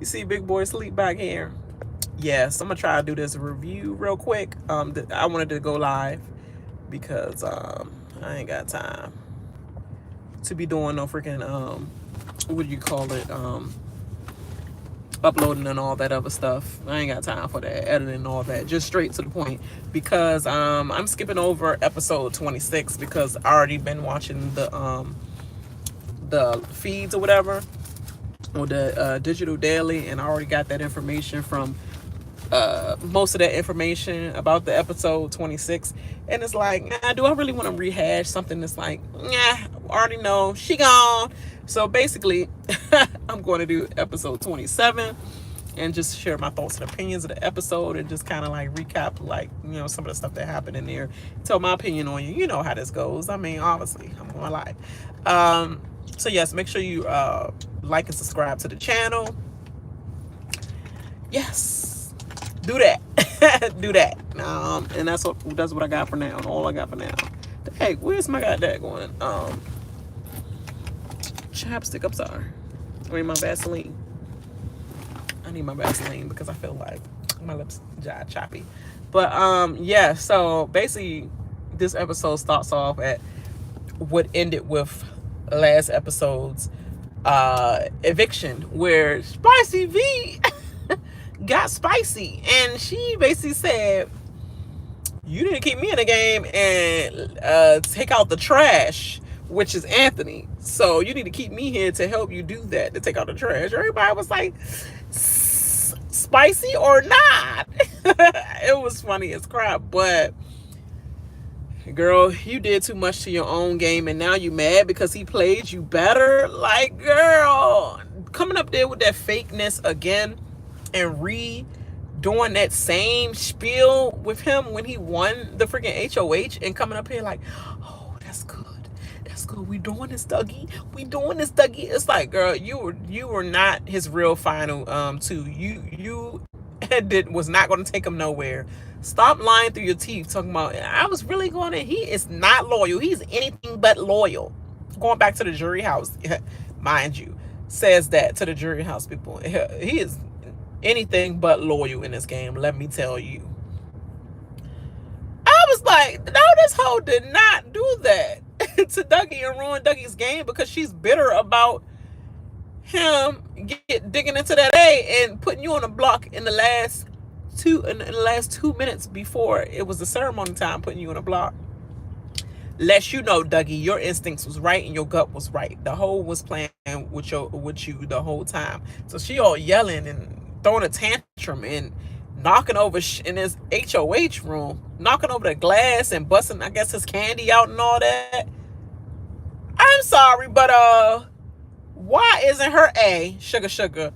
You see big boy sleep back here. Yes, I'm gonna try to do this review real quick. I wanted to go live because I ain't got time to be doing no freaking what do you call it, uploading and all that other stuff. I ain't got time for that, editing and all that. Just straight to the point because I'm skipping over episode 26 because I already been watching the feeds or whatever, or the digital daily, and I already got that information from most of that information about the episode 26. And it's like, nah, do I really want to rehash something that's like, nah, I already know she gone. So basically I'm going to do episode 27 and just share my thoughts and opinions of the episode, and just kind of like recap, like, some of the stuff that happened in there, tell my opinion on you. You know how this goes. I mean, obviously I'm gonna lie. So yes, make sure you like and subscribe to the channel. Yes, do that. Do that. And that's what I got for now. All I got for now. Hey, where's my goddamn going? Chapstick. I'm sorry. I mean, my Vaseline. I need my Vaseline because I feel like my lips choppy. But yeah. So basically, this episode starts off at what ended with last episode's eviction, where Spicy V got spicy, and she basically said, you need to keep me in the game and take out the trash, which is Anthony. So you need to keep me here to help you do that, to take out the trash. Everybody was like, spicy or not? It was funny as crap. But girl, you did too much to your own game, and now you mad because he played you better. Like, girl, coming up there with that fakeness again and doing that same spiel with him when he won the freaking HOH, and coming up here like, oh, that's good. That's good. We doing this, Dougie. We doing this, Dougie. It's like, girl, you were not his real final two. You was not going to take him nowhere. Stop lying through your teeth talking about, I was really going to. He is not loyal. He's anything but loyal. Going back to the jury house, mind you, says that to the jury house people. He is anything but loyal in this game, let me tell you. I was like, no, this hoe did not do that to Dougie and ruin Dougie's game because she's bitter about him digging into that A and putting you on a block in the last 2 minutes before it was the ceremony time, putting you on a block. Lets you know, Dougie, your instincts was right and your gut was right. The hoe was playing with you the whole time. So she all yelling and throwing a tantrum and knocking over in his HOH room, knocking over the glass and busting, I guess, his candy out and all that. I'm sorry, but why isn't her sugar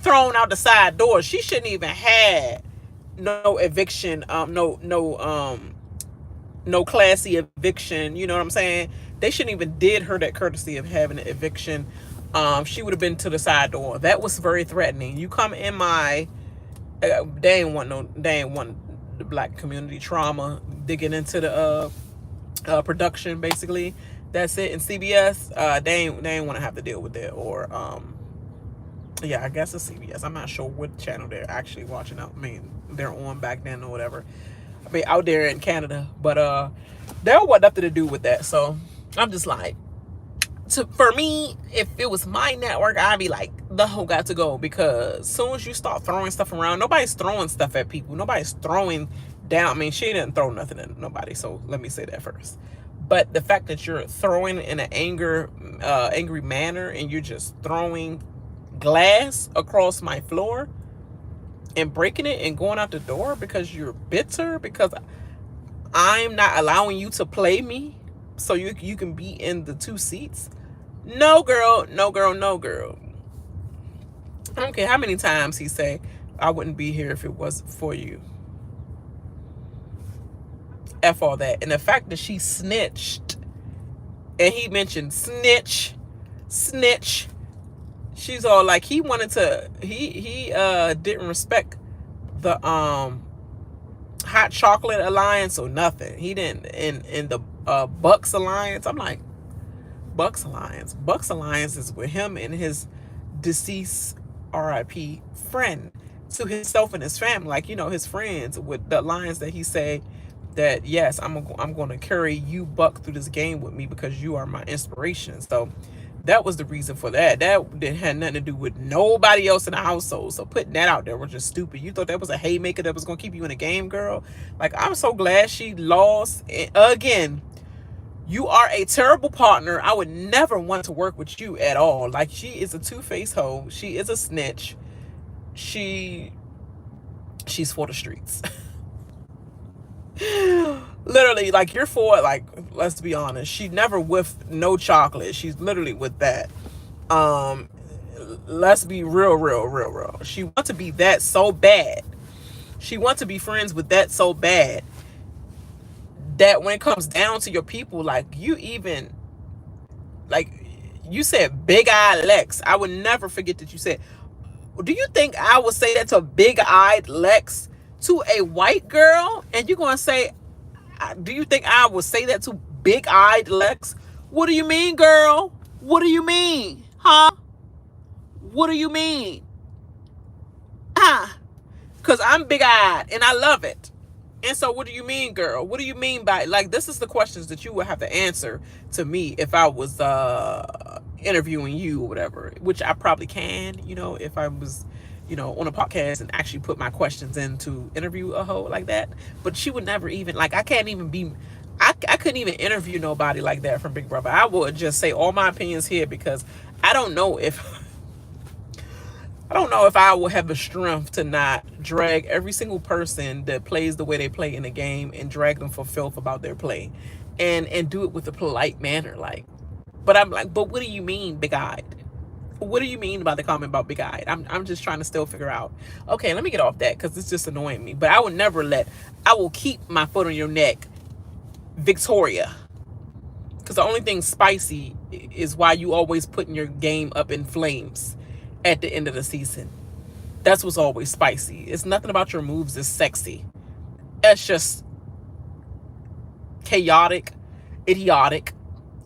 thrown out the side door? She shouldn't even had no eviction, no classy eviction. You know what I'm saying? They shouldn't even did her that courtesy of having an eviction. She would have been to the side door. That was very threatening. You come in my, they ain't want the black community trauma digging into the production, basically. That's it. And CBS, they ain't want to have to deal with it. Or yeah, I guess it's CBS. I'm not sure what channel they're actually watching out. I mean, they're on back then or whatever. I mean, out there in Canada, but there was nothing to do with that. So I'm just like, for me, if it was my network, I'd be like, the whole got to go, because as soon as you start throwing stuff around, nobody's throwing stuff at people. Nobody's throwing down. I mean, she didn't throw nothing at nobody, so let me say that first. But the fact that you're throwing in an angry manner, and you're just throwing glass across my floor and breaking it and going out the door because you're bitter, because I'm not allowing you to play me so you can be in the two seats. No, girl. No, girl. No, girl. I don't care how many times he say, I wouldn't be here if it wasn't for you. F all that. And the fact that she snitched, and he mentioned snitch. She's all like, he wanted to, he didn't respect the hot chocolate alliance or nothing. He didn't in the Bucks alliance. I'm like, Bucks alliance is with him and his deceased RIP friend to himself and his family. Like, his friends, with the lines that he said that, yes, I'm going to carry you, Buck, through this game with me because you are my inspiration. So that was the reason for that. That had nothing to do with nobody else in the household. So putting that out there was just stupid. You thought that was a haymaker that was going to keep you in the game, girl? Like, I'm so glad she lost. And again, you are a terrible partner. I would never want to work with you at all. Like, she is a two-faced hoe. She is a snitch. She's for the streets. Literally, like, you're for it. Like, let's be honest, she never with no chocolate. She's literally with that. Let's be real. She wants to be that so bad. She wants to be friends with that so bad that when it comes down to your people, like, you even, like, you said big-eyed Lex. I would never forget that you said, do you think I would say that to big-eyed Lex, to a white girl? And you're going to say, do you think I would say that to big-eyed Lex? What do you mean, girl? What do you mean? Huh? What do you mean? Because I'm big-eyed and I love it. And so what do you mean, girl? What do you mean by, like, this is the questions that you would have to answer to me if I was interviewing you or whatever, which I probably can, if I was, on a podcast and actually put my questions in to interview a hoe like that. But she would never even, like, I couldn't even interview nobody like that from Big Brother. I would just say all my opinions here because I don't know if I will have the strength to not drag every single person that plays the way they play in the game and drag them for filth about their play and do it with a polite manner. Like, but I'm like, but what do you mean, big-eyed? What do you mean by the comment about big-eyed? I'm just trying to still figure out. Okay, let me get off that because it's just annoying me. But I will keep my foot on your neck, Victoria. Because the only thing spicy is why you always putting your game up in flames at the end of the season. That's what's always spicy. It's nothing about your moves is sexy. It's just chaotic, idiotic.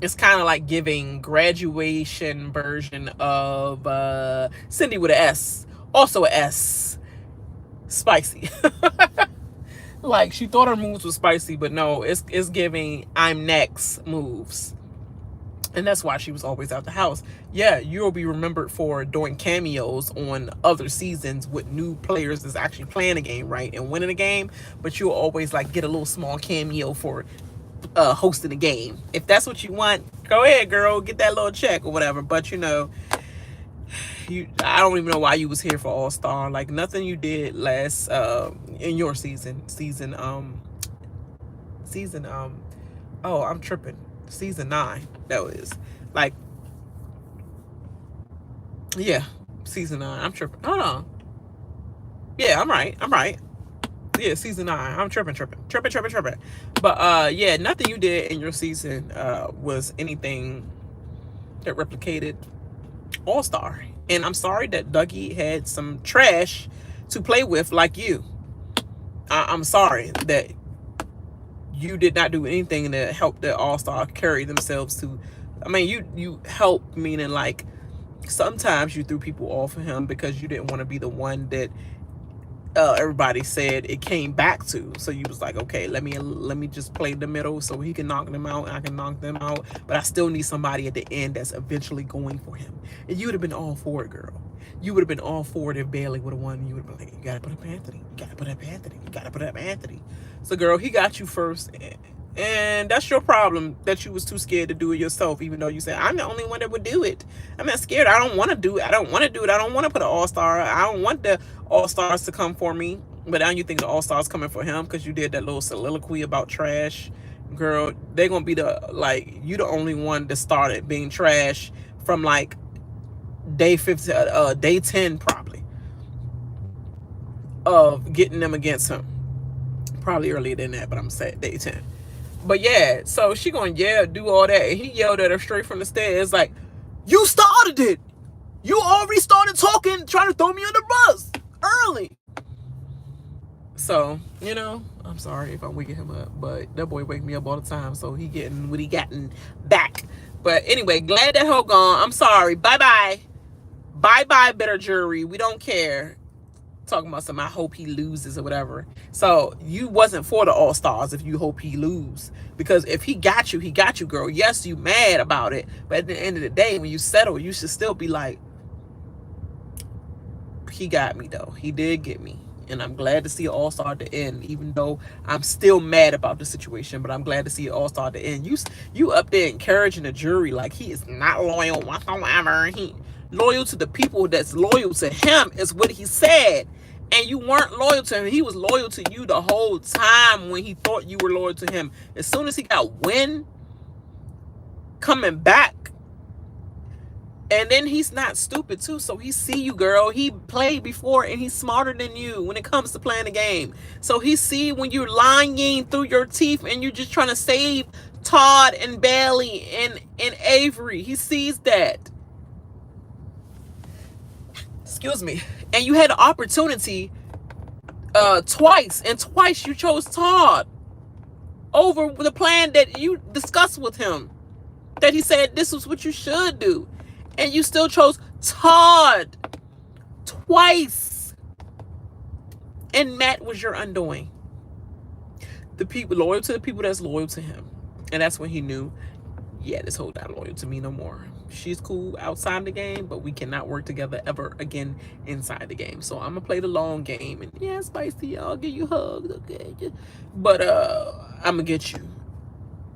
It's kind of like giving graduation version of Cindy with an S. Also a S. Spicy. Like, she thought her moves were spicy, but no, it's giving I'm next moves. And that's why she was always out the house. Yeah, you'll be remembered for doing cameos on other seasons with new players that's actually playing a game, right? And winning a game. But you'll always, like, get a little small cameo for hosting a game. If that's what you want, go ahead, girl. Get that little check or whatever. But, I don't even know why you was here for All-Star. Like, nothing you did last, in your season, oh, I'm tripping. Season 9, that was like, yeah, season 9. I'm tripping. Hold on. Yeah, I'm right. Yeah, season 9. I'm tripping. But yeah, nothing you did in your season was anything that replicated All-Star. And I'm sorry that Dougie had some trash to play with like you. I'm sorry that you did not do anything to help the All-Star carry themselves to, I mean, you helped, meaning, like, sometimes you threw people off of him because you didn't want to be the one that everybody said it came back to. So you was like, okay, let me just play the middle so he can knock them out and I can knock them out, but I still need somebody at the end that's eventually going for him. And you would have been all for it, girl. You would have been all for it if Bayleigh would have won. You would have been like, you gotta put up Anthony. So, girl, he got you first, and that's your problem, that you was too scared to do it yourself, even though you said, I'm the only one that would do it. I'm not scared. I don't want to do it. I don't want to put an All-Star. I don't want the All-Stars to come for me. But now you think the All-Stars coming for him because you did that little soliloquy about trash. Girl, they're going to be you the only one that started being trash from, like, day 15, day 10 probably, of getting them against him. Probably earlier than that, but I'm saying day 10. But yeah, so she gonna do all that, and he yelled at her straight from the stairs like, you started it. You already started talking, trying to throw me on the bus early. So, I'm sorry if I'm waking him up, but that boy wake me up all the time, so he getting what he gotten back. But anyway, glad that hoe gone. I'm sorry. Bye-bye. Bye-bye, bitter jury. We don't care. Talking about some, I hope he loses or whatever. So you wasn't for the All-Stars if you hope he lose. Because if he got you, girl. Yes, you mad about it. But at the end of the day, when you settle, you should still be like, he got me, though. He did get me. And I'm glad to see it all start to end, even though I'm still mad about the situation. But I'm glad to see it all start to end. You up there encouraging the jury like he is not loyal whatsoever. He loyal to the people that's loyal to him is what he said. And you weren't loyal to him. He was loyal to you the whole time when he thought you were loyal to him. As soon as he got wind coming back, and then he's not stupid too, so he see you, girl. He played before, and he's smarter than you when it comes to playing the game. So he see when you're lying through your teeth, and you're just trying to save Todd and Bayleigh and Avery. He sees that. Excuse me. And you had the opportunity twice, and twice you chose Todd over the plan that you discussed with him, that he said this was what you should do. And you still chose Todd twice. And Matt was your undoing. The people loyal to the people that's loyal to him. And that's when he knew, yeah, this whole not loyal to me no more. She's cool outside the game, but we cannot work together ever again inside the game. So I'm gonna play the long game. And yeah, Spicy, I'll give you hugs, okay? But I'm gonna get you.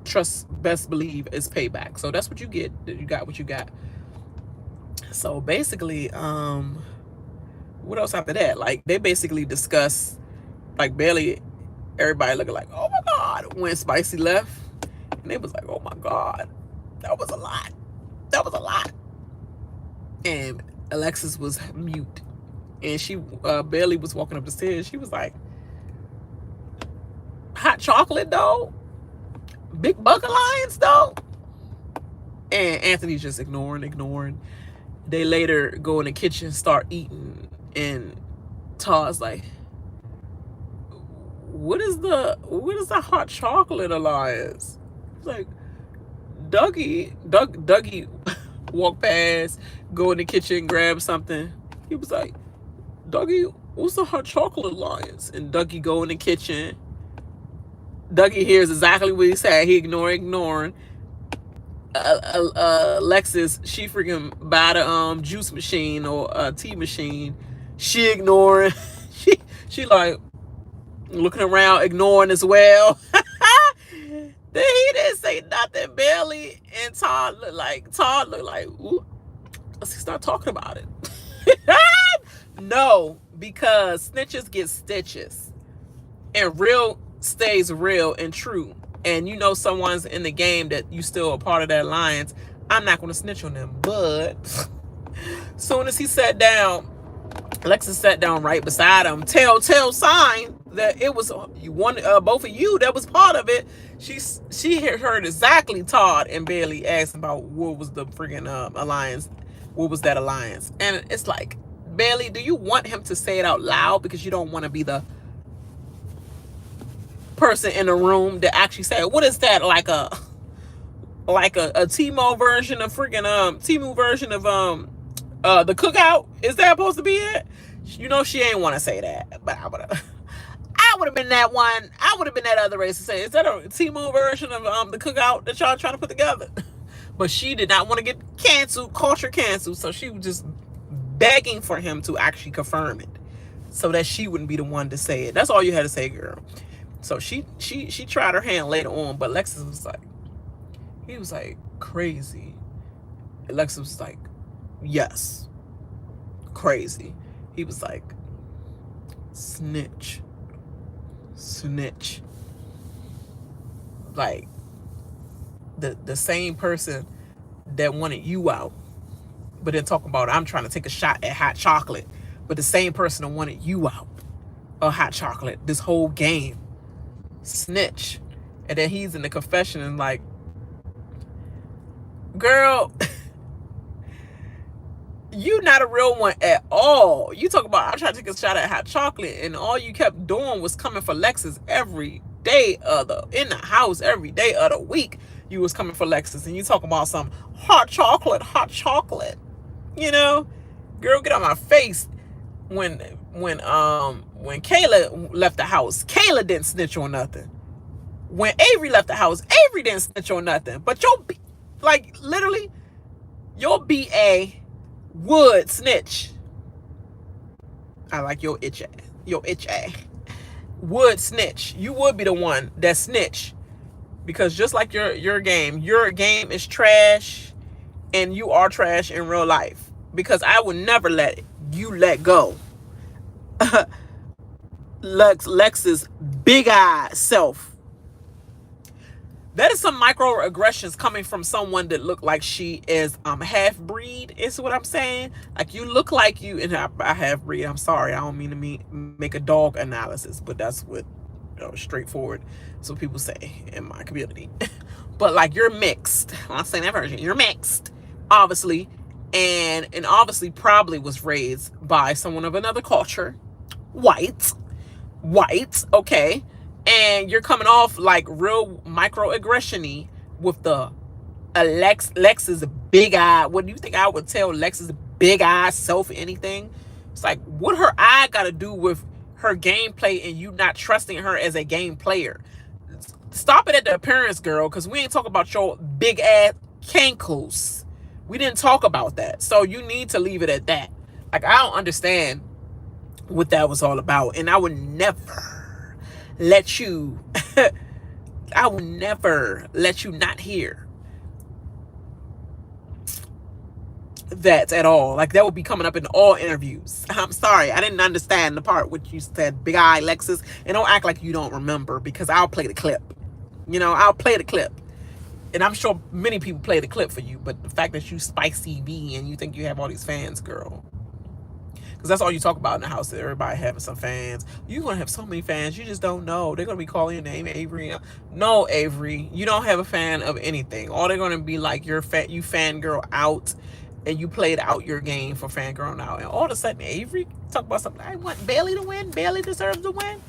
Trust, best believe, is payback. So that's what you get. You got what you got. So basically, what else after that? Like, they basically discuss, like, barely everybody looking like, oh my God, when Spicy left. And they was like, oh my God, that was a lot. That was a lot. And Alexis was mute. And she, Bayleigh was walking up the stairs. She was like, hot chocolate, though? Big Buck Alliance, though? And Anthony's just ignoring. They later go in the kitchen, start eating, and Todd's like, what is the hot chocolate alliance? It's like, Dougie walked past, go in the kitchen, grab something. He was like, Dougie, what's the hot chocolate alliance? And Dougie go in the kitchen. Dougie hears exactly what he said. He ignoring. Lexus, she freaking buy the juice machine or tea machine. She ignoring. she like looking around, ignoring as well. Then he didn't say nothing. Bayleigh and Todd look like, ooh, let's start talking about it. No, because snitches get stitches, and real stays real and true. And you know someone's in the game that you still a part of that alliance, I'm not going to snitch on them. But soon as he sat down, Lexus sat down right beside him. Telltale sign that it was both of you that was part of it. She heard exactly Todd and Bayleigh asking about what was the freaking alliance. What was that alliance? And it's like, Bayleigh, do you want him to say it out loud because you don't want to be the person in the room that actually said, what is that, like a Timo version of freaking Timu version of the cookout? Is that supposed to be it? You know she ain't want to say that, but I would have been that one. I would have been that other race to say, is that a Timu version of the cookout that y'all trying to put together? But she did not want to get culture canceled, so she was just begging for him to actually confirm it so that she wouldn't be the one to say it. That's all you had to say, girl. So she tried her hand later on, but Lexus was like, he was like, crazy. And Lexus was like, yes, crazy. He was like, snitch. Like, the same person that wanted you out, but then talking about, I'm trying to take a shot at hot chocolate, but the same person that wanted you out of hot chocolate this whole game. Snitch. And then he's in the confession and like, girl, you not a real one at all. You talk about, I'm trying to take a shot at hot chocolate, and all you kept doing was coming for Lexus every day in the house, every day of the week. You was coming for Lexus, and you talking about some hot chocolate, you know? Girl, get on my face. When Kayla left the house, Kayla didn't snitch on nothing. When Avery left the house, Avery didn't snitch on nothing. But literally, your BA would snitch. I like your itch ass. Your itch ass would snitch. You would be the one that snitch, because just like your game is trash, and you are trash in real life. Because I would never let you let go Lex's big eye self. That is some microaggressions coming from someone that look like she is half breed, is what I'm saying. Like, you look like you, and I half breed. I'm sorry, I don't mean to make a dog analysis, but that's what straightforward. That's what people say in my community. But like, you're mixed. I'm not saying that version. You're mixed, obviously, and obviously probably was raised by someone of another culture, white, okay. And you're coming off like real microaggression-y with the Lex's big eye. What do you think I would tell Lex's big eye self anything? It's like, what her eye got to do with her gameplay and you not trusting her as a game player? Stop it at the appearance, girl, because we ain't talking about your big ass cankles. We didn't talk about that. So you need to leave it at that. Like, I don't understand what that was all about. And I would never let you I will never let you not hear that at all. Like, that would be coming up in all interviews. I'm sorry, I didn't understand the part what you said, big eye Lexus. And don't act like you don't remember, because I'll play the clip. I'll play the clip. And I'm sure many people play the clip for you, but the fact that you spicy V and you think you have all these fans, girl, because that's all you talk about in the house, that everybody having some fans. You're going to have so many fans, you just don't know. They're going to be calling your name Avery. No, Avery, you don't have a fan of anything. All they're going to be like, you fangirl out, and you played out your game for fangirling out. And all of a sudden, Avery talk about something. I want Bayleigh to win. Bayleigh deserves to win.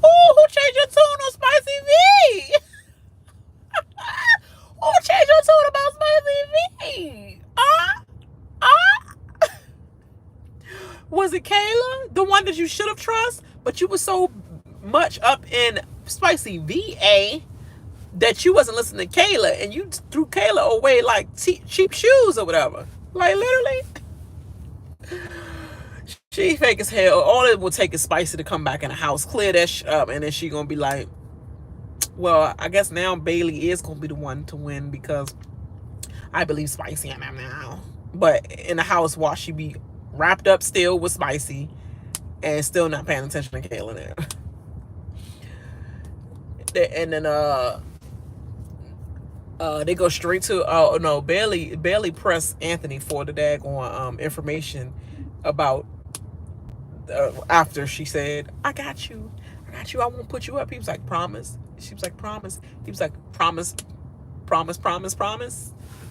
Oh, who changed your tune on Spicy V? Who changed your tune about Spicy V? Was it Kayla, the one that you should have trusted, but you were so much up in Spicy VA that you wasn't listening to Kayla, and you threw Kayla away like cheap shoes or whatever. Like, literally, she fake as hell. All it will take is Spicy to come back in the house, clear that shit up, and then she gonna be like, well, I guess now Bayleigh is gonna be the one to win, because I believe Spicy in them now. But in the house, while she be wrapped up still with Spicy and still not paying attention to Kayla now. And then they go straight to no, Bayleigh pressed Anthony for the daggone information about after she said, I got you, I won't put you up. He was like, promise. She was like, promise. He was like, promise,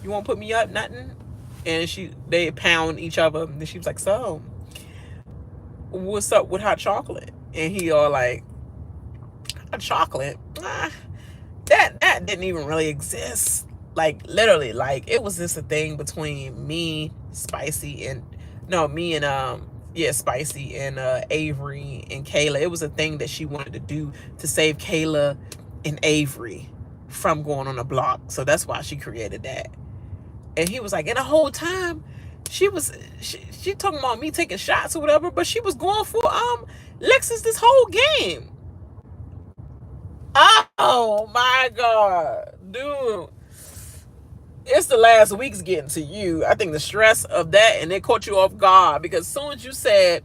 you won't put me up, nothing. And they pound each other, and she was like, so what's up with hot chocolate? And he all like, hot chocolate? That didn't even really exist. Like, literally, like, it was just a thing between me, Spicy, and Spicy and Avery and Kayla. It was a thing that she wanted to do to save Kayla and Avery from going on the block. So that's why she created that. And he was like, and the whole time she talking about me taking shots or whatever, but she was going for Lexus this whole game. Oh my God, dude. It's the last week's getting to you. I think the stress of that, and it caught you off guard, because as soon as you said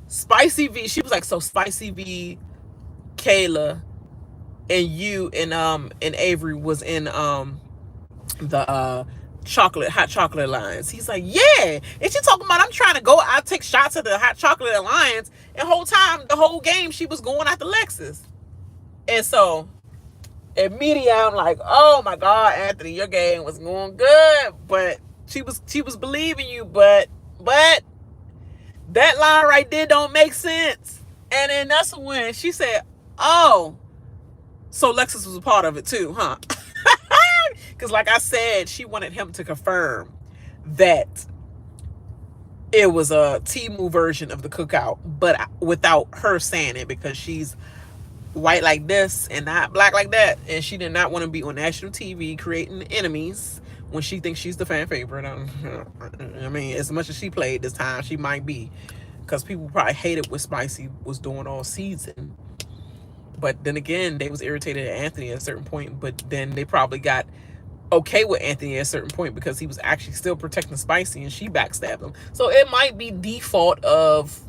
Spicy V, she was like, so Spicy V, Kayla, and you and Avery was in the hot chocolate alliance. He's like, yeah. And she talking about, I'm trying to go, I take shots at the hot chocolate alliance, and the whole game she was going after Lexus. And so immediately I'm like, oh my God, Anthony, your game was going good, but she was believing you, but that line right there don't make sense. And then that's when she said, oh, so Lexus was a part of it too, huh? Because like I said, she wanted him to confirm that it was a Temu version of the cookout, but without her saying it, because she's white like this and not black like that, and she did not want to be on national TV creating enemies when she thinks she's the fan favorite. I mean, as much as she played this time, she might be, because people probably hated what Spicy was doing all season. But then again, they was irritated at Anthony at a certain point, but then they probably got okay with Anthony at a certain point because he was actually still protecting Spicy and she backstabbed him. So it might be default of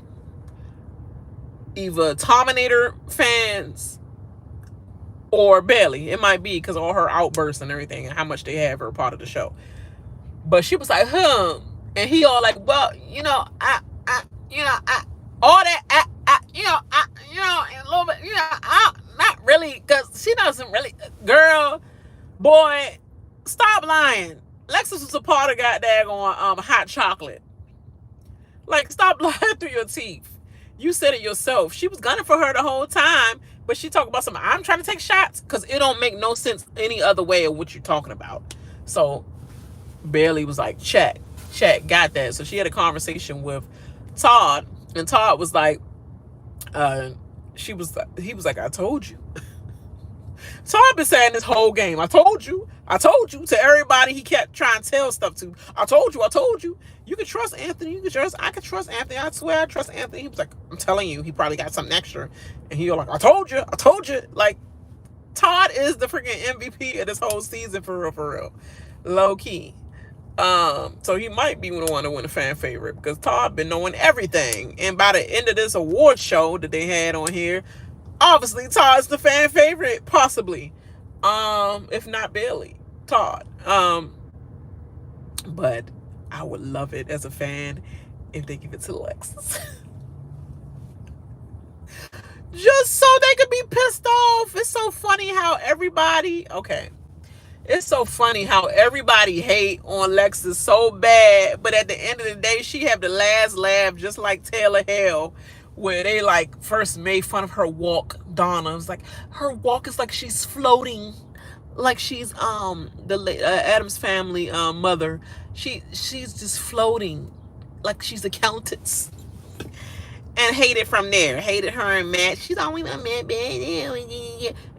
either Terminator fans or Bayleigh. It might be because all her outbursts and everything and how much they have her part of the show. But she was like, and he all like, well, all that, a little bit, not really, because she doesn't really, girl, boy, stop lying. Lexus was a part of goddamn hot chocolate. Like, stop lying through your teeth. You said it yourself. She was gunning for her the whole time, but she talked about something. I'm trying to take shots, because it don't make no sense any other way of what you're talking about. So Bayleigh was like, check, got that. So she had a conversation with Todd, and Todd was like, he was like, I told you. Todd been saying this whole game, I told you to everybody he kept trying to tell stuff to. I told you. You can trust Anthony. I can trust Anthony. I swear I trust Anthony. He was like, I'm telling you, he probably got something extra. And he was like, I told you. Like, Todd is the freaking MVP of this whole season, for real. Low key. So he might be the one to win a fan favorite, because Todd been knowing everything. And by the end of this award show that they had on here, obviously Todd's the fan favorite, possibly. If not Bayleigh, Todd. But I would love it as a fan if they give it to Lexus. Just so they could be pissed off. It's so funny how everybody, it's so funny how everybody hate on Lexus so bad, but at the end of the day, she have the last laugh, just like Taylor Hale, where they like first made fun of her walk. Donna was like, her walk is like she's floating, like she's the Addams Family mother. She's just floating, like she's accountants. And hated from there. Hated her and Matt. She's always a Matt.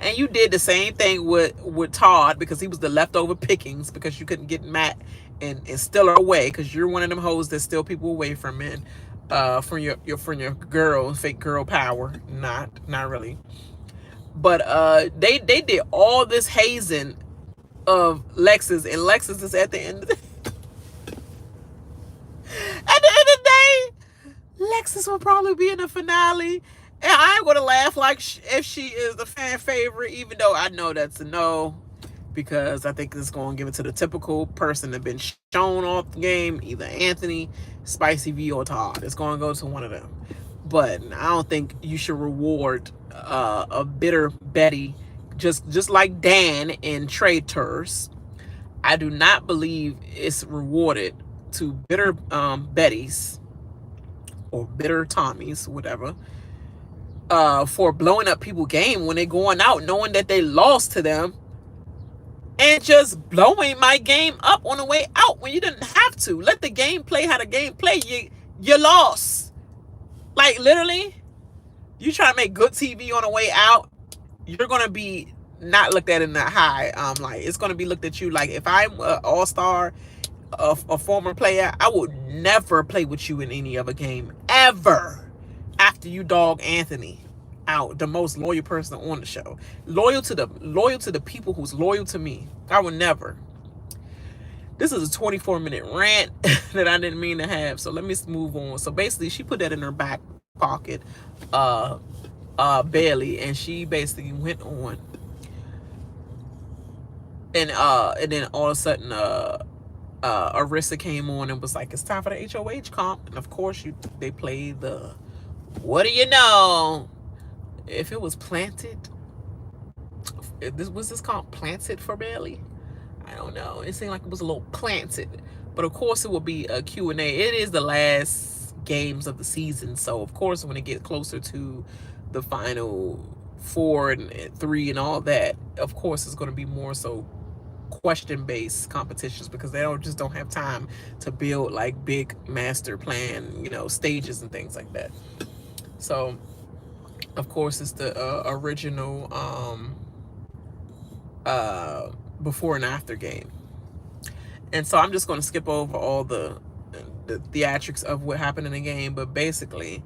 And you did the same thing with Todd, because he was the leftover pickings, because you couldn't get Matt and steal her away, because you're one of them hoes that steal people away from men, from your girl, fake girl power. Not really. But they did all this hazing of Lexus, and Lexus is at the end of the Lexus will probably be in the finale, and I ain't gonna laugh like if she is the fan favorite, even though I know that's a no, because I think it's gonna give it to the typical person that been shown off the game, either Anthony, Spicy V, or Todd. It's gonna go to one of them. But I don't think you should reward a bitter Betty, just like Dan in Traitors. I do not believe it's rewarded to bitter Bettys or bitter Tommies, whatever, for blowing up people's game when they going out knowing that they lost to them, and just blowing my game up on the way out when you didn't have to. Let the game play how the game play. You lost. Like, literally, you try to make good TV on the way out, you're gonna be not looked at in that high. Like, it's gonna be looked at you like, if I'm an all-star, a former player, I would never play with you in any other game ever after you dog Anthony out, the most loyal person on the show, loyal to the people who's loyal to me. I would never. This is a 24-minute rant that I didn't mean to have, so let me move on. So basically, she put that in her back pocket, Bayleigh, and she basically went on, and then all of a sudden Arisa came on and was like, it's time for the HOH comp. And of course they played the, what do you know? If it was planted, was this comp planted for Bayleigh? I don't know. It seemed like it was a little planted. But of course it will be a Q&A. It is the last games of the season. So of course when it gets closer to the final 4 and 3 and all that, of course it's going to be more so question-based competitions because they don't have time to build like big master plan, stages and things like that. So of course it's the original before and after game. And so I'm just going to skip over all the theatrics of what happened in the game, but basically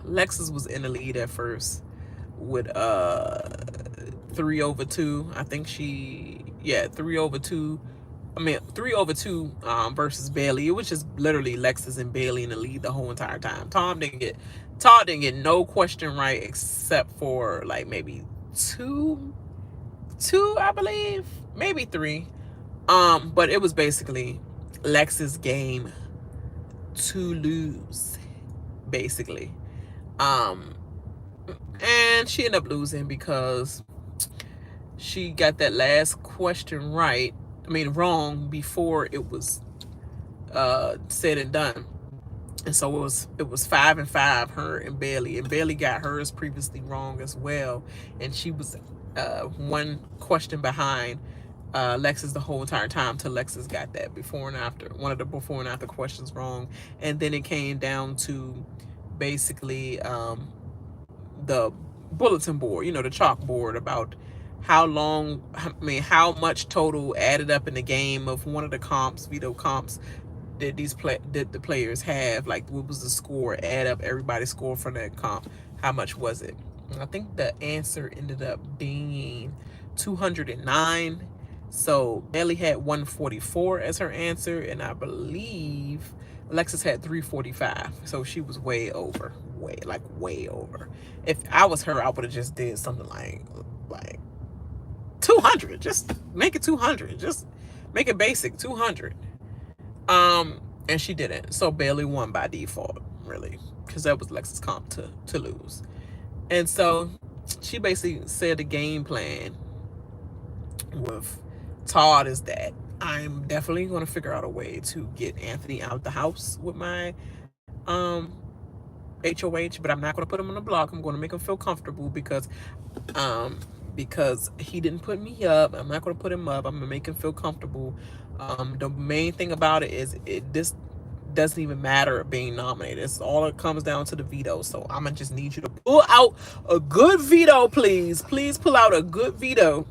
Lexus was in the lead at first with 3/2. I think 3/2. 3/2 versus Bayleigh. It was just literally Lexus and Bayleigh in the lead the whole entire time. Todd didn't get no question right except for like maybe two, I believe, maybe three. But it was basically Lexus' game to lose, basically. And she ended up losing because she got that last question wrong before it was said and done. And so it was 5-5, her and Bayleigh. And Bayleigh got hers previously wrong as well. And she was one question behind Lexus the whole entire time till Lexus got that before and after, one of the before and after questions wrong. And then it came down to basically the bulletin board, the chalkboard, about how much total added up in the game of one of the veto comps did the players have. Like, what was the score? Add up everybody's score from that comp. How much was it? And I think the answer ended up being 209. So Bayleigh had 144 as her answer, and I believe Lexus had 345. So she was way over. Way over. If I was her, I would have just did something like 200. Just make it 200. Just make it basic 200. And she didn't. So Bayleigh won by default, really, because that was Lexus' comp to lose. And so she basically said the game plan with Todd is that I'm definitely going to figure out a way to get Anthony out the house with my HOH, but I'm not going to put him on the block. I'm going to make him feel comfortable because he didn't put me up. I'm not going to put him up. I'm going to make him feel comfortable. The main thing about it is this doesn't even matter being nominated. It's all it comes down to the veto. So I'm going to just need you to pull out a good veto, please. Please pull out a good veto.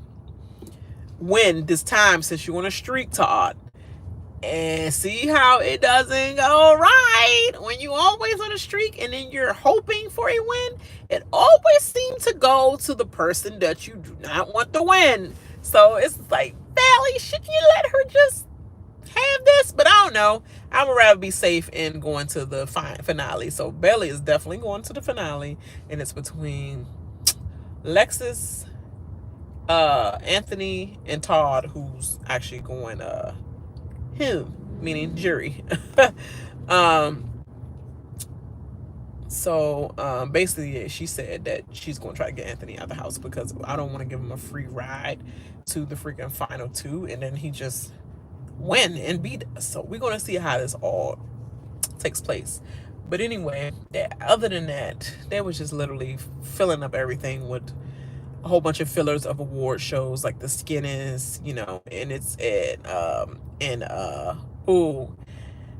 Win this time since you're on a streak, Todd. And see how it doesn't go right when you always on a streak and then you're hoping for a win. It always seems to go to the person that you do not want to win. So it's like, Bayleigh, should you let her just have this? But I don't know. I would rather be safe in going to the finale. So Bayleigh is definitely going to the finale, and it's between Lexus, Anthony, and Todd, who's actually going him, meaning jury. So basically she said that she's going to try to get Anthony out of the house because I don't want to give him a free ride to the freaking final two and then he just win and beat us. So we're going to see how this all takes place. But anyway, other than that, they was just literally filling up everything with a whole bunch of fillers of award shows like the Skinnies, and it's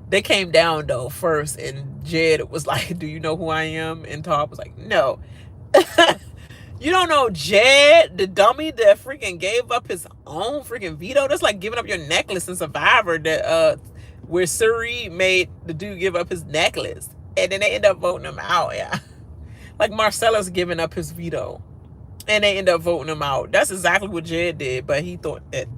they came down though first, and Jed was like, "Do you know who I am?" And Todd was like, "No." You don't know Jed, the dummy that freaking gave up his own freaking veto? That's like giving up your necklace in Survivor, that where Suri made the dude give up his necklace, and then they end up voting him out. Yeah, like Marcella's giving up his veto, and they end up voting him out. That's exactly what Jed did, but he thought that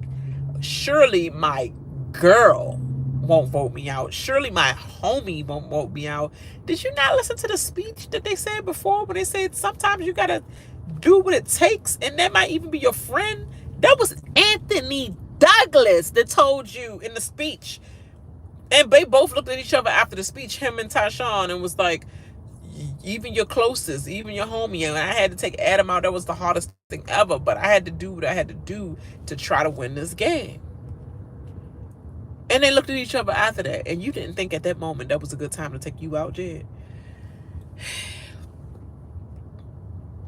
surely my girl won't vote me out. Surely my homie won't vote me out. Did you not listen to the speech that they said before when they said sometimes you gotta do what it takes, and that might even be your friend? That was Anthony Douglas that told you in the speech. And they both looked at each other after the speech, him and Tyshawn, and was like, even your closest, even your homie. And I had to take Adam out. That was the hardest thing ever, but I had to do what I had to do to try to win this game. And they looked at each other after that, and you didn't think at that moment that was a good time to take you out, Jed?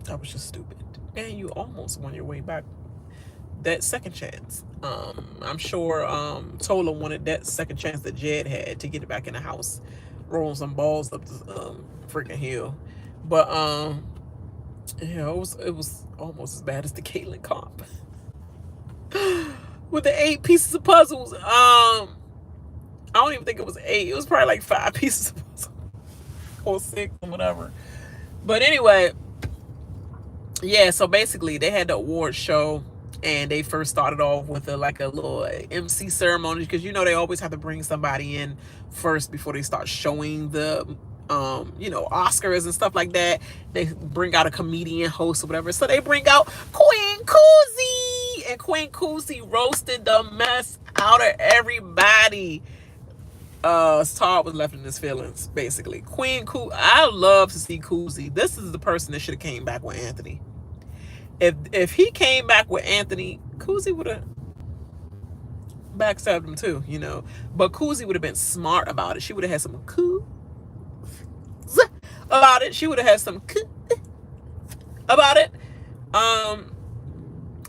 That was just stupid. And you almost won your way back that second chance. I'm sure Tola wanted that second chance that Jed had to get it back in the house, rolling some balls up the freaking hill. But yeah, it was almost as bad as the Caitlyn comp with the 8 pieces of puzzles. I don't even think it was 8. It was probably like 5 pieces of puzzle or 6 or whatever. But anyway, yeah. So basically, they had the award show, and they first started off with a little MC ceremony, because they always have to bring somebody in first before they start showing the Oscars and stuff like that. They bring out a comedian host or whatever. So they bring out Queen Koozie, and Queen Koozie roasted the mess out of everybody. Todd was left in his feelings, basically. I love to see Koozie. This is the person that should have came back with Anthony. If he came back with Anthony, Koozie would have backstabbed him too, But Koozie would have been smart about it. She would have had some cool about it. She would have had some about it.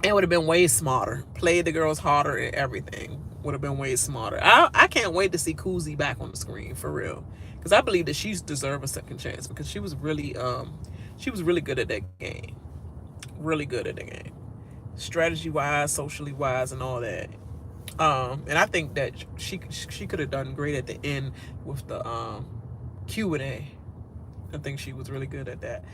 It would have been way smarter. Played the girls harder and everything. Would have been way smarter. I can't wait to see Koozie back on the screen, for real, because I believe that she's deserved a second chance, because she was really good at that game. Really good at the game, strategy wise, socially wise, and all that. And I think that she could have done great at the end with the Q&A. I think she was really good at that.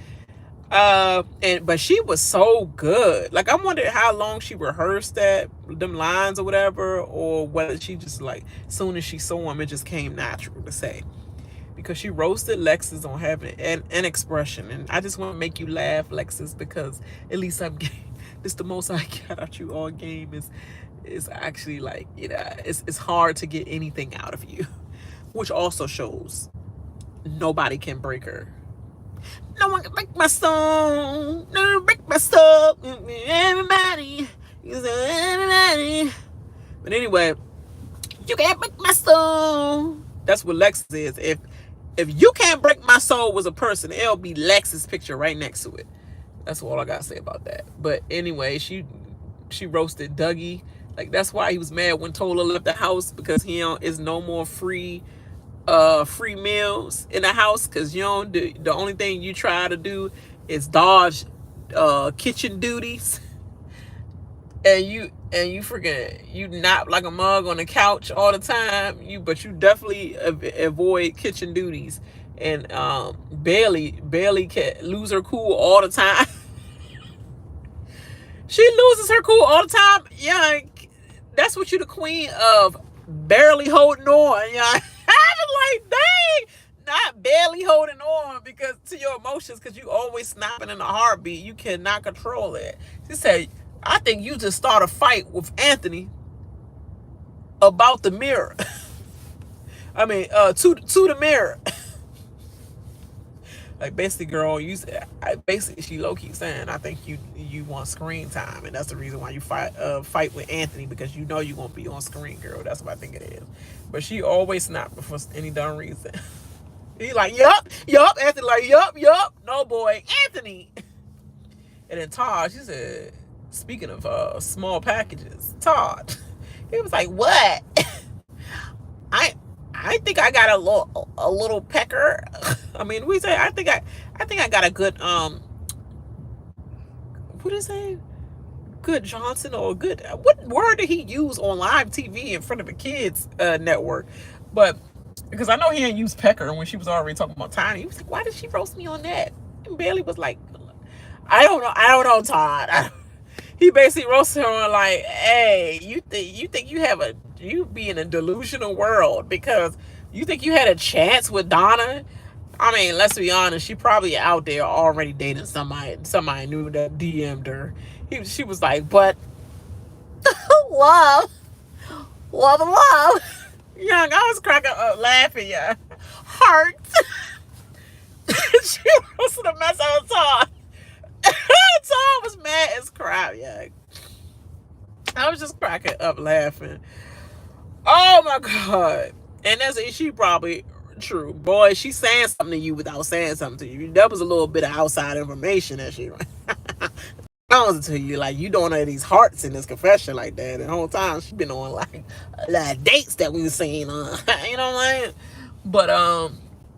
But she was so good. Like, I wondered how long she rehearsed them lines or whatever, or whether she just, like, soon as she saw him, it just came natural to say. Because she roasted Lexus on having an expression, and I just want to make you laugh, Lexus, because at least I'm getting this. The most I got out you all game is actually, like, it's hard to get anything out of you, which also shows nobody can break her. No one can break my soul. No one can break my soul. Everybody. But anyway, you can't break my soul. That's what Lexus is. If you can't break my soul was a person, it'll be Lexus' picture right next to it. That's all I gotta say about that. But anyway, she roasted Dougie. Like, that's why he was mad when Tola left the house, because he is no more free meals in the house, because the only thing you try to do is dodge kitchen duties, and you freaking, you nap like a mug on the couch all the time, but you definitely avoid kitchen duties. And Bayleigh can lose her cool all the time. She loses her cool all the time. Yeah, that's what you the queen of, barely holding on. Yeah, I was like, dang, not barely holding on because to your emotions, because you always snapping in a heartbeat. You cannot control it. She said, I think you just start a fight with Anthony about the mirror. I mean, to the mirror. Like, basically, girl, basically, she low-key saying, I think you want screen time, and that's the reason why you fight with Anthony, because you know you're gonna be on screen, girl. That's what I think it is. But she always snapped for any dumb reason. He like, yup. Anthony like, yup. No, boy, Anthony. And then Todd, she said, speaking of small packages, Todd, he was like, what? I think I got a little pecker. I mean, we say I think I got a good what is it? Good Johnson, or good, what word did he use on live TV in front of the kids network? But because I know he didn't use pecker when she was already talking about Tiny. He was like, why did she roast me on that? And Bayleigh was like, I don't know, Todd. He basically roasted her on, like, hey, you think you be in a delusional world because you think you had a chance with Donna? I mean, let's be honest, she probably out there already dating somebody new that DM'd her. She was like, but love. Young, I was cracking up laughing, yeah. Heart. She roasted a mess out of Todd. Todd was mad as crap, yeah. I was just cracking up laughing. Oh my God. And she probably true. Boy, she's saying something to you without saying something to you. That was a little bit of outside information that she to you. Like, you doing all these hearts in this confession like that. And the whole time she been on like a lot of dates that we've seen on. You know what I'm saying? But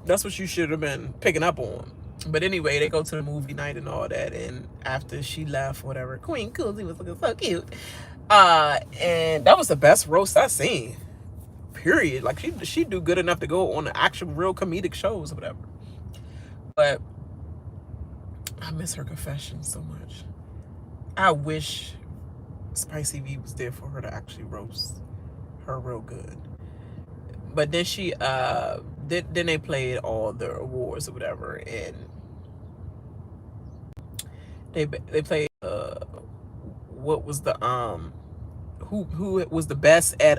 that's what you should have been picking up on. But anyway, they go to the movie night and all that. And after she left, whatever, Queen Coolsy was looking so cute. And that was the best roast I seen. Period. Like, she do good enough to go on the actual real comedic shows or whatever. But I miss her confession so much. I wish Spicy V was there for her to actually roast her real good. But then she then they played all the awards or whatever, and they played what was the who was the best at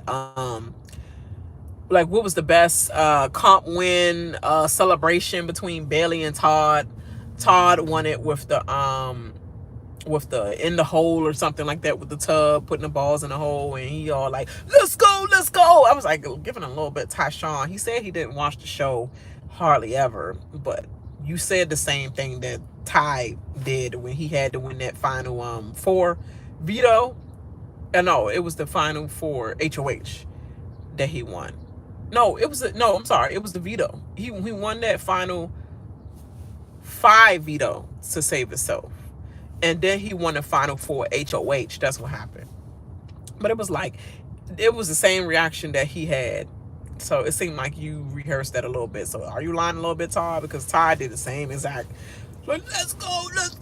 like what was the best comp win celebration between Bayleigh and Todd. Todd won it with the in the hole or something like that, with the tub, putting the balls in the hole, and he all like, let's go. I was like giving a little bit Tyshawn. He said he didn't watch the show hardly ever, but you said the same thing that Ty did when he had to win that final four veto. No, it was the final four HOH that he won. No, it was I'm sorry, it was the veto. He won that final 5 veto to save himself. And then he won the final 4 HOH. That's what happened. But it was the same reaction that he had. So it seemed like you rehearsed that a little bit. So are you lying a little bit, Todd? Because Todd did the same exact, like, let's go,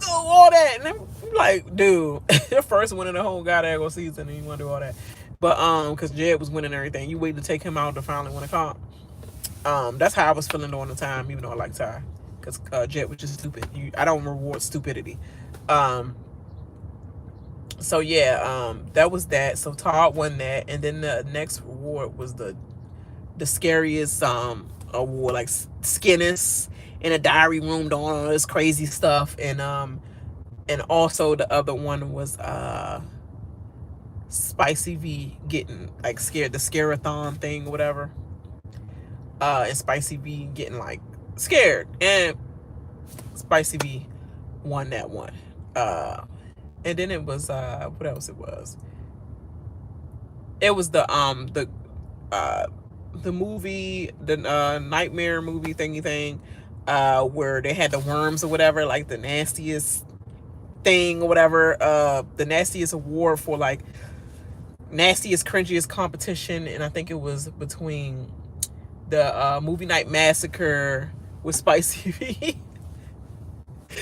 all that. And I'm like, dude, your first win in the whole goddamn season, and you want to do all that. But because Jed was winning everything, you waited to take him out to finally win a comp. That's how I was feeling during the time, even though I like Ty. Because Jed was just stupid. I don't reward stupidity. So yeah, that was that. So Todd won that, and then the next award was the scariest award, like Skinnis in a diary room doing all this crazy stuff, and also the other one was Spicy V getting like scared, the scare-a-thon thing or whatever, and Spicy V getting like scared, and Spicy V won that one. And then it was what else it was? It was the movie, the nightmare movie thingy thing, where they had the worms or whatever, like the nastiest thing or whatever, the nastiest award for like nastiest, cringiest competition, and I think it was between the movie night massacre with Spicy V.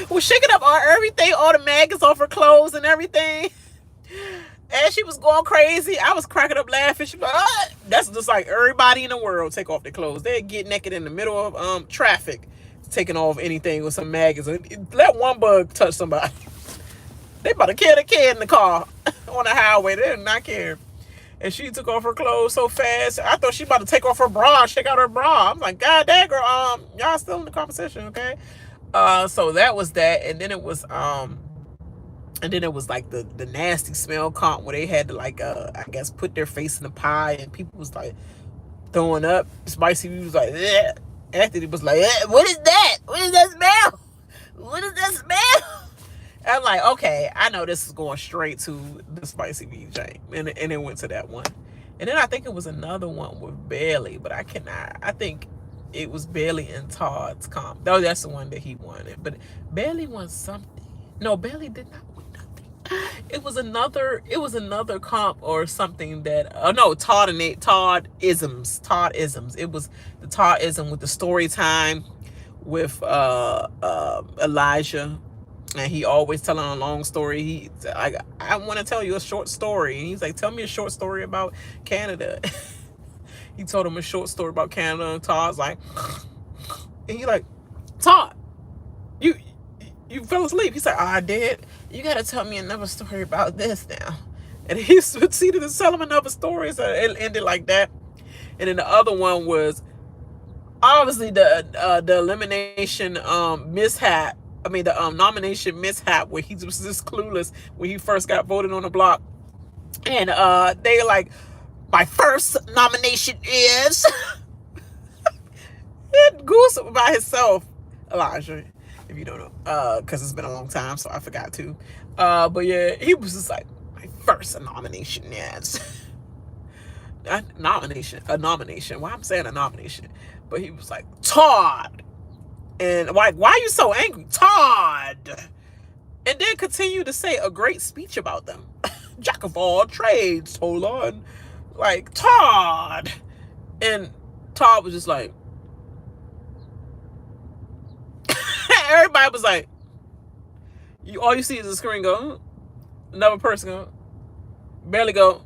Was shaking up everything, all the maggots off her clothes and everything. And she was going crazy. I was cracking up laughing. She was like, ah! That's just like everybody in the world take off their clothes. They get naked in the middle of traffic, taking off anything with some maggots. Let one bug touch somebody. They about to kill the kid in the car on the highway. They did not care. And she took off her clothes so fast. I thought she about to take off her bra, shake out her bra. I'm like, God damn, girl, y'all still in the competition, okay? So that was that, and then it was like the nasty smell comp where they had to like I guess put their face in the pie, and people was like throwing up. Spicy was like, eh. Anthony was like, what is that? What is that smell? What is that smell? And I'm like, okay, I know this is going straight to the Spicy VJ, and it went to that one, and then I think it was another one with Bayleigh, but I think it was Bayleigh and Todd's comp. Oh, that's the one that he won it. But Bayleigh won something. No, Bayleigh did not win nothing. It was another comp or something that Todd-isms. It was the Todd-ism with the story time with Elijah. And he always telling a long story. I want to tell you a short story. And he's like, tell me a short story about Canada. He told him a short story about Canada, and Todd's like, and he like, Todd, you fell asleep. He's like, oh, I did. You gotta tell me another story about this now. And he proceeded to tell him another story, so it ended like that. And then the other one was obviously the elimination mishap. I mean the nomination mishap, where he was just clueless when he first got voted on the block, and they like, my first nomination is Goose by himself, Elijah. if you don't know, because it's been a long time, so I forgot to. But yeah, he was just like, my first nomination, yes. A nomination. Why I'm saying a nomination? But he was like, Todd. And like, why are you so angry? Todd. And then continue to say a great speech about them. Jack of all trades, Tola. And like, Todd. And Todd was just like, everybody was like, all you see is the screen go, another person go, Bayleigh go,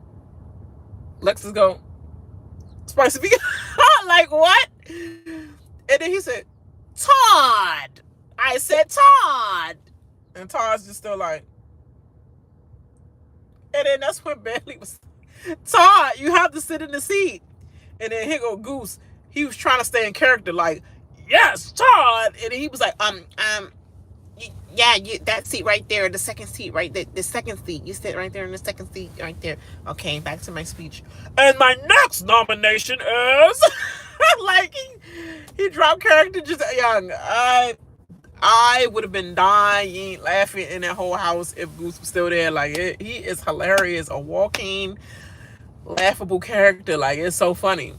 Lexus go, Spicy vegan. Like, what? And then he said, Todd. I said Todd. And Todd's just still like, and then that's when Bayleigh was, Todd, you have to sit in the seat. And then here go Goose. He was trying to stay in character, like, yes, Todd. And he was like, yeah, that seat right there, the second seat right there, the second seat. You sit right there in the second seat right there. Okay, back to my speech. And my next nomination is, like, he dropped character just young. I would have been dying laughing in that whole house if Goose was still there. Like, he is hilarious, a walking laughable character. Like, it's so funny.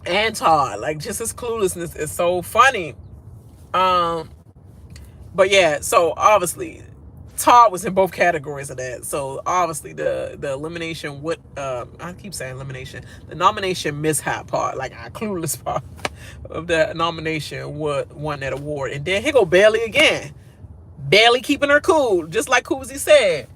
And Todd, like, just his cluelessness is so funny. But yeah, so obviously Todd was in both categories of that. So obviously the elimination, I keep saying elimination, the nomination mishap part, like our clueless part of the nomination, won that award. And then here go Bayleigh again. Bayleigh keeping her cool, just like Koozie said.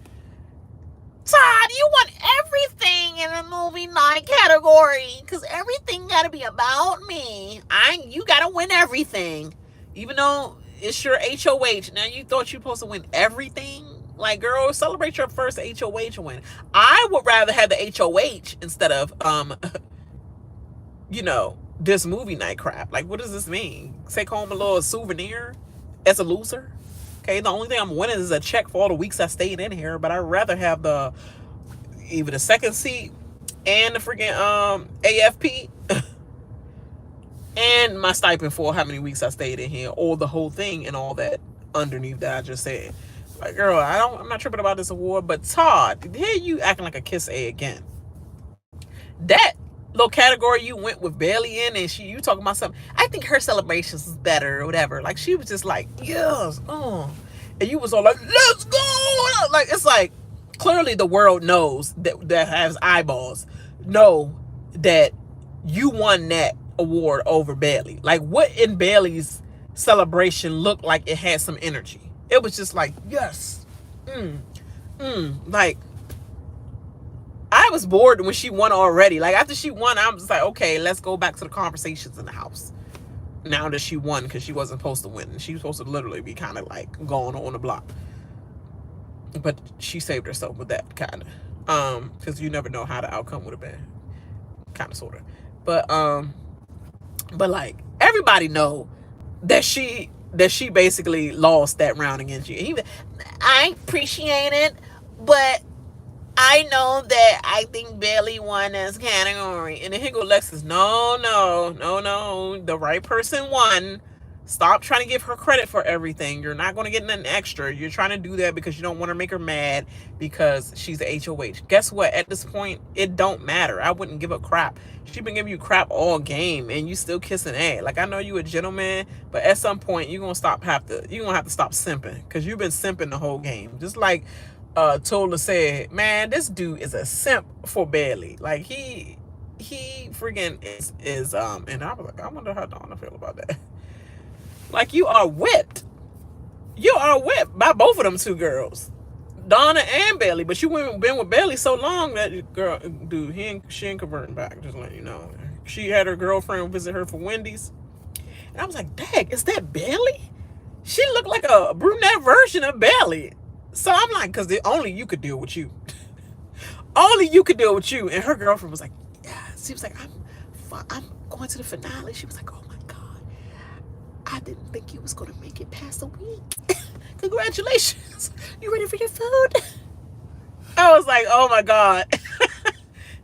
Todd, you want everything in the movie night category, because everything gotta be about me. You gotta win everything, even though it's your HOH. Now, you thought you were supposed to win everything? Like, girl, celebrate your first HOH win. I would rather have the HOH instead of, this movie night crap. Like, what does this mean? Take home a little souvenir as a loser? Okay, the only thing I'm winning is a check for all the weeks I stayed in here, but I'd rather have either the second seat and the freaking AFP and my stipend for how many weeks I stayed in here, or the whole thing and all that underneath that I just said. Like, girl, I'm not tripping about this award. But Todd, here you acting like a kiss A again. That little category you went with Bayleigh in, and you talking about something, I think her celebrations is better or whatever. Like, she was just like, yes, and you was all like, let's go. Like, it's like, clearly the world knows that has eyeballs, know that you won that award over Bayleigh. Like, what in Bayleigh's celebration looked like it had some energy? It was just like, yes, like, I was bored when she won already. Like, after she won, I'm just like, okay, let's go back to the conversations in the house. Now that she won, because she wasn't supposed to win. She was supposed to literally be kind of like going on the block. But she saved herself with that, kind of. Because you never know how the outcome would have been. Kind of, sort of. But like, everybody know that she basically lost that round against you. I appreciate it, but I know that I think Bayleigh won this category. And then here go Lexus. No. The right person won. Stop trying to give her credit for everything. You're not going to get nothing extra. You're trying to do that because you don't want to make her mad because she's a HOH. Guess what? At this point, it don't matter. I wouldn't give a crap. She been giving you crap all game, and you still kissing ass. Like, I know you a gentleman, but at some point, you're going to have to stop simping, because you've been simping the whole game. Just like Tola said, man, this dude is a simp for Bayleigh. Like, he freaking is and I was like, I wonder how Donna feel about that. Like, you are whipped by both of them two girls, Donna and Bayleigh. But you been with Bayleigh so long that girl, dude, she ain't converting back. Just letting you know. She had her girlfriend visit her for Wendy's, and I was like, dang, is that Bayleigh? She looked like a brunette version of Bayleigh. So I'm like, because only you could deal with you. Only you could deal with you. And her girlfriend was like, yeah. She was like, I'm going to the finale. She was like, oh my God, I didn't think you was going to make it past a week. Congratulations. You ready for your food? I was like, oh my God.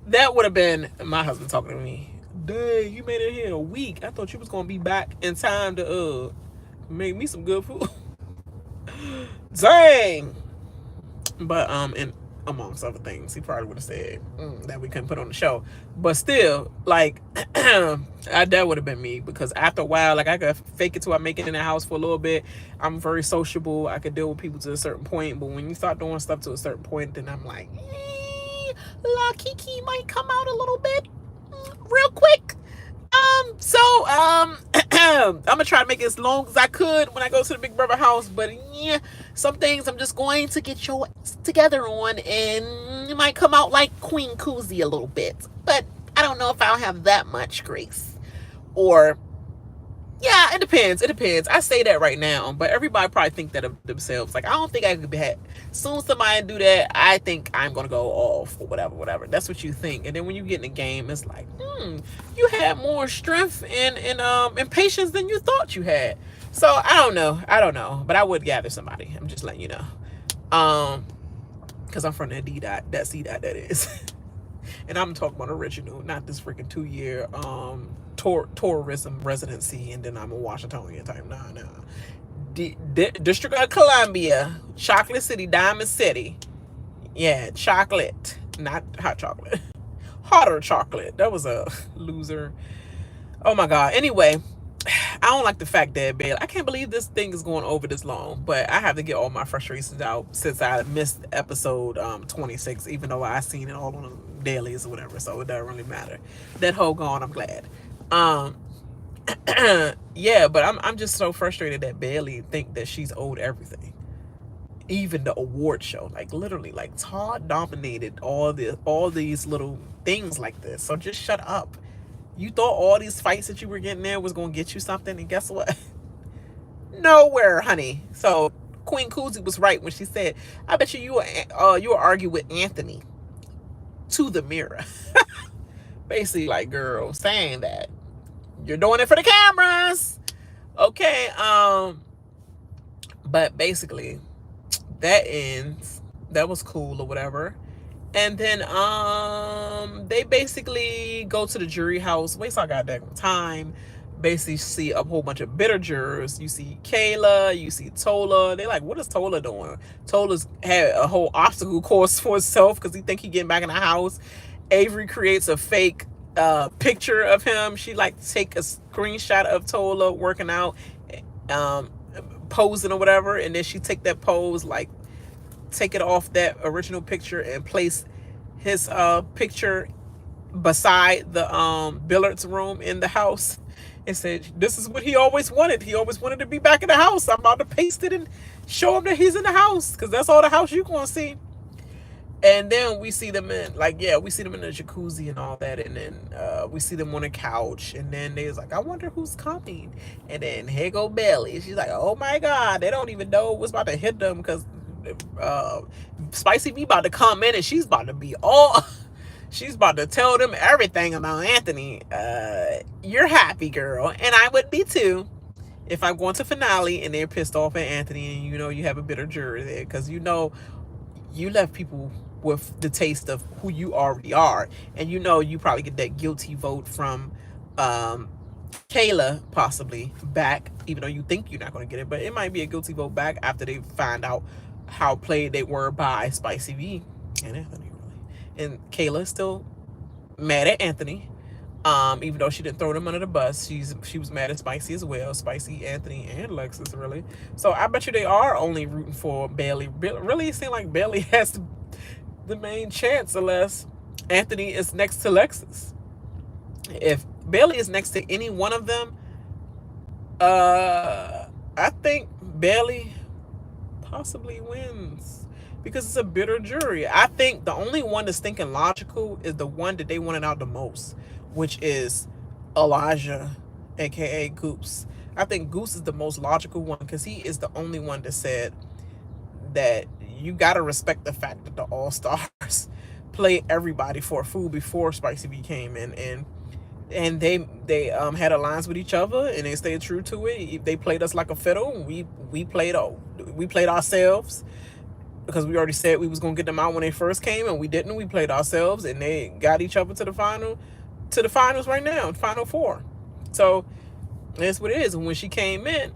That would have been my husband talking to me. Dang, you made it here a week. I thought you was going to be back in time to Make me some good food. Dang. But and amongst other things, he probably would have said that we couldn't put on the show. But still, like, that would have been me, because after a while, like, I could fake it till I make it in the house for a little bit. I'm very sociable. I could deal with people to a certain point. But when you start doing stuff to a certain point, then I'm like, La Kiki might come out a little bit real quick. I'm gonna try to make it as long as I could when I go to the Big Brother house, but yeah, some things I'm just going to get your together on, and it might come out like Queen Koozie a little bit, but I don't know if I'll have that much grace. Or yeah, it depends. It depends. I say that right now, but everybody probably think that of themselves. Like, I don't think I could be had. Soon somebody do that, I think I'm gonna go off or whatever. That's what you think. And then when you get in the game, it's like, you had more strength and patience than you thought you had. So I don't know. But I would gather somebody. I'm just letting you know. Because I'm from that D dot, that C dot, that is. And I'm talking about original, not this freaking 2-year tourism residency, and then I'm a Washingtonian type. Nah. District of Columbia, Chocolate City, Diamond City. Yeah, chocolate, not hot chocolate. Hotter chocolate. That was a loser. Oh my God. Anyway, I don't like the fact that Bayleigh, I can't believe this thing is going over this long, but I have to get all my frustrations out since I missed episode 26, even though I seen it all on the dailies or whatever, so it doesn't really matter. That whole gone, I'm glad. Yeah, but I'm just so frustrated that Bayleigh think that she's owed everything. Even the award show, like literally, like Todd dominated all these little things like this. So just shut up. You thought all these fights that you were getting there was gonna get you something, and guess what? Nowhere, honey. So Queen Koozie was right when she said, "I bet you will argue with Anthony to the mirror." Basically, like, girl, saying that you're doing it for the cameras, okay? But basically, that ends. That was cool or whatever. And then they basically go to the jury house, waste all goddamn time. Basically see a whole bunch of bitter jurors. You see Kayla, you see Tola. They like, what is Tola doing? Tola's had a whole obstacle course for himself because he think he getting back in the house. Avery creates a fake picture of him. She like take a screenshot of Tola working out, posing or whatever, and then she take that pose, like take it off that original picture and place his picture beside the billiards room in the house, and said, this is what he always wanted. He always wanted to be back in the house. I'm about to paste it and show him that he's in the house, because that's all the house you gonna see. And then we see them in, like, yeah, we see them in the jacuzzi and all that, and then we see them on a couch, and then they was like, I wonder who's coming. And then here go Bayleigh. She's like, oh my God, they don't even know what's about to hit them, because Spicy B about to come in, and she's about to be all she's about to tell them everything about Anthony. You're happy, girl, and I would be too if I'm going to finale and they're pissed off at Anthony, and you have a bitter jury there, because you left people with the taste of who you already are, and you probably get that guilty vote from Kayla possibly back, even though you think you're not going to get it, but it might be a guilty vote back after they find out how played they were by Spicy V and Anthony, really. And Kayla is still mad at Anthony, even though she didn't throw them under the bus. She was mad at Spicy as well. Spicy, Anthony, and Lexus, really. So I bet you they are only rooting for Bayleigh. Really, it seems like Bayleigh has the main chance, unless Anthony is next to Lexus. If Bayleigh is next to any one of them, I think Bayleigh possibly wins, because it's a bitter jury. I think the only one that's thinking logical is the one that they wanted out the most, which is Elijah, aka Goose. I think Goose is the most logical one, because he is the only one that said that you gotta respect the fact that the All-Stars played everybody for food before Spicy V came in, and they had alliance with each other, and they stayed true to it. They played us like a fiddle, and we played ourselves, because we already said we was gonna get them out when they first came, and we didn't. We played ourselves, and they got each other to the finals right now, Final Four. So that's what it is. And when she came in,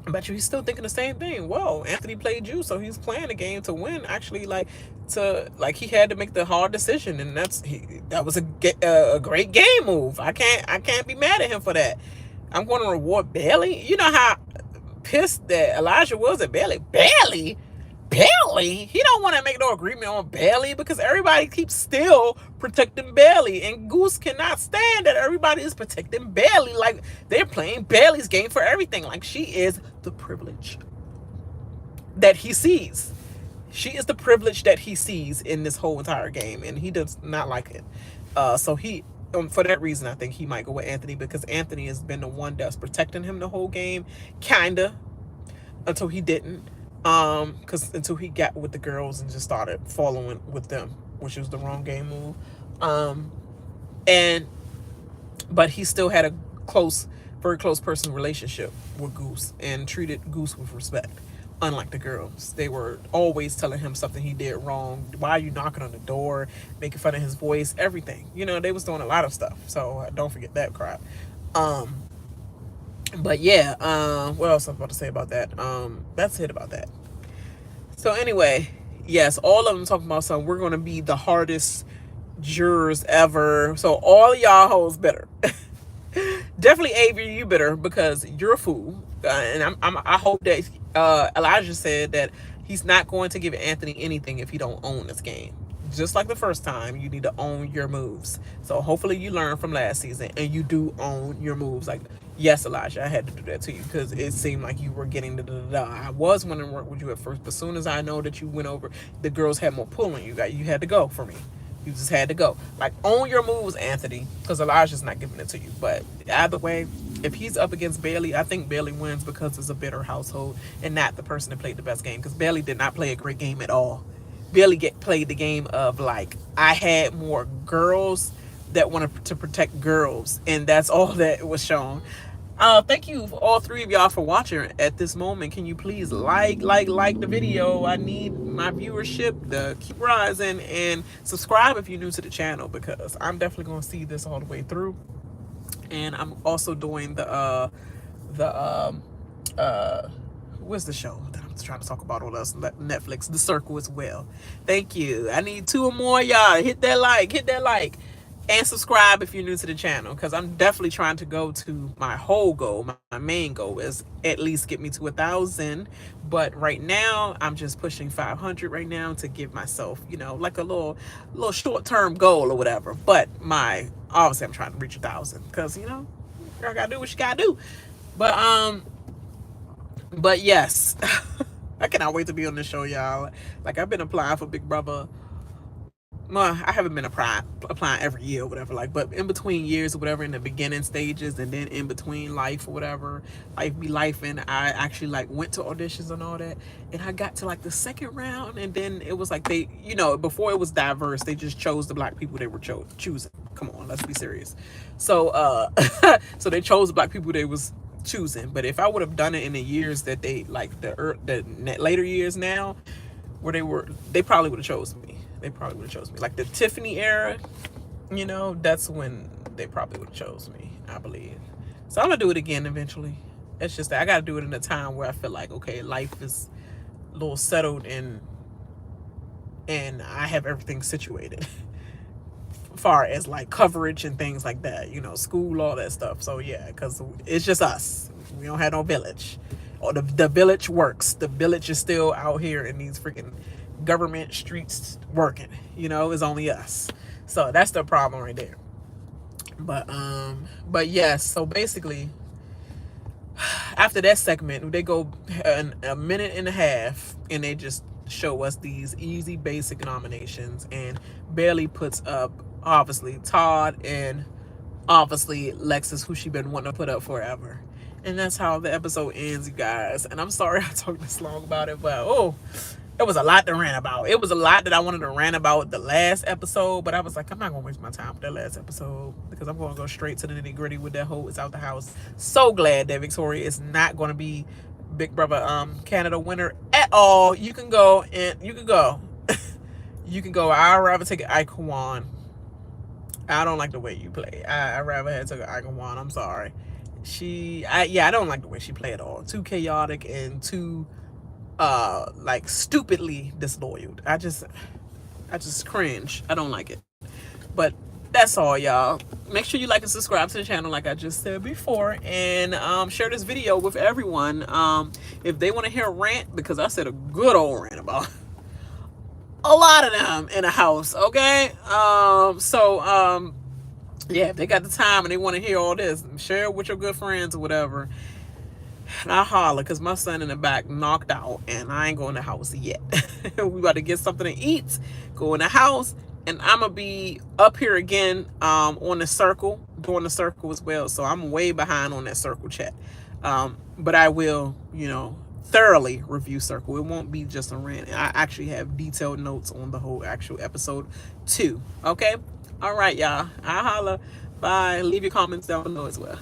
I bet you he's still thinking the same thing. Whoa, Anthony played you, so he's playing the game to win. Actually, he had to make the hard decision, and that was a great game move. I can't be mad at him for that. I'm going to reward Bayleigh. You know how pissed that Elijah was at Bayleigh. Bayleigh, he don't want to make no agreement on Bayleigh because everybody keeps still protecting Bayleigh, and Goose cannot stand that everybody is protecting Bayleigh. Like they're playing Bayleigh's game for everything. Like she is the privilege that he sees. She is the privilege that he sees in this whole entire game, and he does not like it. So he, for that reason, I think he might go with Anthony because Anthony has been the one that's protecting him the whole game, kinda, until he didn't. Because until he got with the girls and just started following with them, which was the wrong game move. But he still had a very close personal relationship with Goose and treated Goose with respect. Unlike the girls, they were always telling him something he did wrong. Why are you knocking on the door? Making fun of his voice, everything. They was doing a lot of stuff. So don't forget that crap. But yeah, what else I'm about to say about that? That's it about that. So anyway, yes, all of them talking about something. We're going to be the hardest jurors ever. So all of y'all hoes better. Definitely Avery, you better because you're a fool. And I hope that Elijah said that he's not going to give Anthony anything if he don't own this game. Just like the first time, you need to own your moves. So hopefully you learn from last season and you do own your moves. Like, yes, Elijah, I had to do that to you because it seemed like you were getting I was wanting to work with you at first, but as soon as I know that you went over, the girls had more pull on you. You had to go for me. You just had to go. Like, own your moves, Anthony, because Elijah's not giving it to you. But either way, if he's up against Bayleigh, I think Bayleigh wins because it's a bitter household and not the person that played the best game, because Bayleigh did not play a great game at all. Bayleigh played the game of, like, I had more girls that wanted to protect girls, and that's all that was shown. Thank you, all three of y'all, for watching at this moment. Can you please like the video? I need my viewership to keep rising, and subscribe if you're new to the channel because I'm definitely going to see this all the way through. And I'm also doing what's the show that I'm trying to talk about on us, Netflix, The Circle, as well. Thank you. I need 2 or more y'all. Hit that like, and subscribe if you're new to the channel, because I'm definitely trying to go to my whole goal. My main goal is at least get me to 1,000, but right now I'm just pushing 500 right now to give myself, like a little short-term goal or whatever. But obviously I'm trying to reach 1,000 because girl gotta do what she gotta do. But yes, I cannot wait to be on this show, y'all. Like, I've been applying for Big Brother. Well, I haven't been applying every year or whatever, but in between years or whatever, in the beginning stages, and then in between life or whatever, life be life, and I actually went to auditions and all that, and I got to the second round, and then it was like they, before it was diverse, they just chose the black people they were choosing. Come on, let's be serious. So so they chose the black people they was choosing. But if I would have done it in the years that they the later years now, where they probably would have chosen me. Like the Tiffany era, that's when they probably would have chosen me, I believe. So I'm gonna do it again eventually. It's just that I gotta do it in a time where I feel like, okay, life is a little settled and I have everything situated far as coverage and things like that, school, all that stuff. So yeah, because it's just us. We don't have no village, or the village works. The village is still out here in these freaking government streets working. It's only us. So that's the problem right there. But yes, so basically after that segment, they go a minute and a half and they just show us these easy basic nominations, and Bayleigh puts up obviously Todd and obviously Lexus, who she been wanting to put up forever. And that's how the episode ends, you guys. And I'm sorry I talked this long about it, but it was a lot to rant about. It was a lot that I wanted to rant about the last episode, but I was like, I'm not going to waste my time with that last episode because I'm going to go straight to the nitty gritty with that whole It's Out the House. So glad that Victoria is not going to be Big Brother Canada winner at all. You can go. You can go. I'd rather take an Icon. I don't like the way you play. I'd rather have took an Icon. I'm sorry. I don't like the way she played at all. Too chaotic and too like stupidly disloyal. I just cringe. I don't like it. But that's all, y'all. Make sure you like and subscribe to the channel like I just said before, and share this video with everyone if they want to hear a rant, because I said a good old rant about a lot of them in the house. Okay, yeah, if they got the time and they want to hear all this, share it with your good friends or whatever. And I holler because my son in the back knocked out and I ain't going to the house yet. We about to get something to eat, go in the house, and I'm going to be up here again on the circle, doing the circle as well. So I'm way behind on that circle chat. But I will, thoroughly review circle. It won't be just a rant. I actually have detailed notes on the whole actual episode too. Okay? All right, y'all. I holla. Bye. Leave your comments down below as well.